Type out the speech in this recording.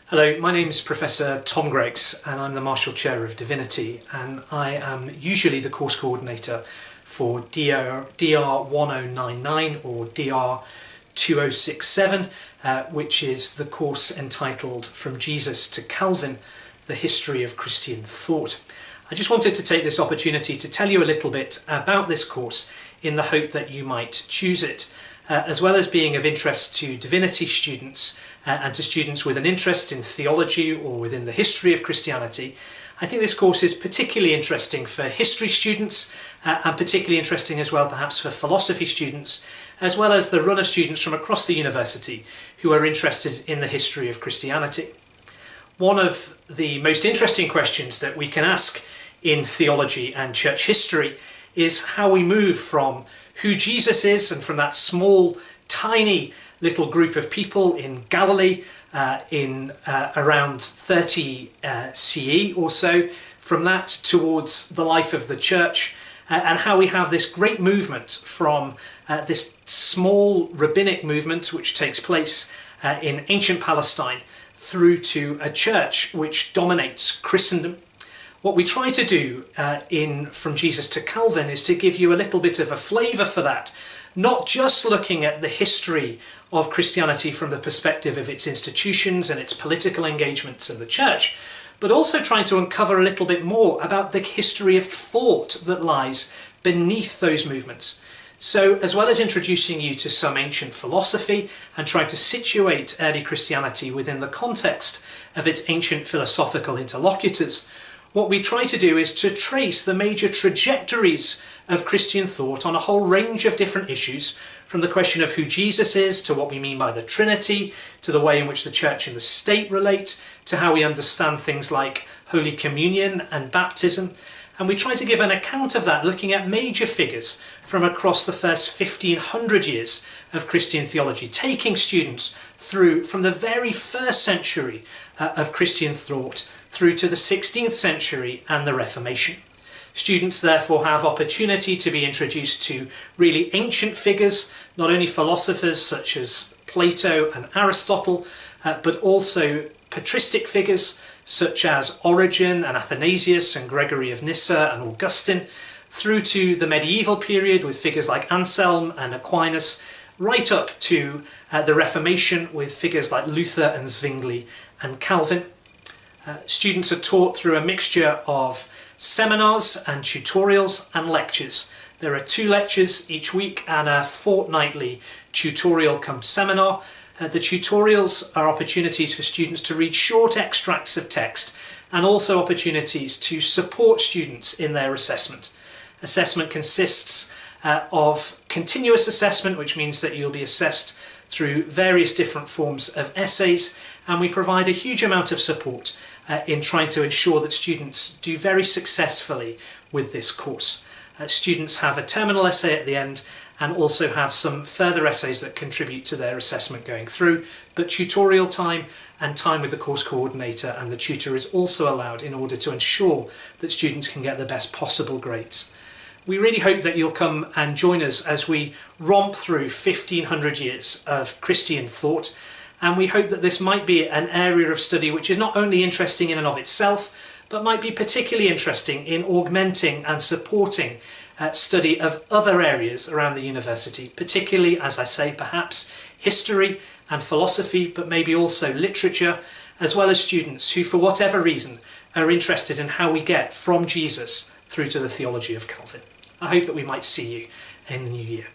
Hello, my name is Professor Tom Greggs and I'm the Marshall Chair of Divinity, and I am usually the course coordinator for DR 1099 or DR 2067, which is the course entitled From Jesus to Calvin, the History of Christian Thought. I just wanted to take this opportunity to tell you a little bit about this course in the hope that you might choose it. As well as being of interest to divinity students and to students with an interest in theology or within the history of Christianity, I think this course is particularly interesting for history students and particularly interesting as well perhaps for philosophy students, as well as the run of students from across the university who are interested in the history of Christianity. One of the most interesting questions that we can ask in theology and church history is how we move from who Jesus is, and from that small, tiny little group of people in Galilee in around 30 CE or so, from that towards the life of the church, and how we have this great movement from this small rabbinic movement which takes place in ancient Palestine through to a church which dominates Christendom. What we try to do in From Jesus to Calvin is to give you a little bit of a flavour for that, not just looking at the history of Christianity from the perspective of its institutions and its political engagements in the church, but also trying to uncover a little bit more about the history of thought that lies beneath those movements. So, as well as introducing you to some ancient philosophy and trying to situate early Christianity within the context of its ancient philosophical interlocutors, what we try to do is to trace the major trajectories of Christian thought on a whole range of different issues, from the question of who Jesus is, to what we mean by the Trinity, to the way in which the church and the state relate, to how we understand things like Holy Communion and baptism. And we try to give an account of that, looking at major figures from across the first 1500 years of Christian theology, taking students through from the very first century of Christian thought through to the 16th century and the Reformation. Students therefore have opportunity to be introduced to really ancient figures, not only philosophers such as Plato and Aristotle, but also patristic figures such as Origen and Athanasius and Gregory of Nyssa and Augustine, through to the medieval period with figures like Anselm and Aquinas, right up to the Reformation with figures like Luther and Zwingli and Calvin. Students are taught through a mixture of seminars and tutorials and lectures. There are 2 lectures each week and a fortnightly tutorial cum seminar. The tutorials are opportunities for students to read short extracts of text and also opportunities to support students in their assessment. Assessment consists of continuous assessment, which means that you'll be assessed through various different forms of essays, and we provide a huge amount of support in trying to ensure that students do very successfully with this course. Students have a terminal essay at the end and also have some further essays that contribute to their assessment going through, but tutorial time and time with the course coordinator and the tutor is also allowed in order to ensure that students can get the best possible grades. We really hope that you'll come and join us as we romp through 1500 years of Christian thought, and we hope that this might be an area of study which is not only interesting in and of itself, but might be particularly interesting in augmenting and supporting study of other areas around the university, particularly, as I say, perhaps history and philosophy, but maybe also literature, as well as students who, for whatever reason, are interested in how we get from Jesus through to the theology of Calvin. I hope that we might see you in the new year.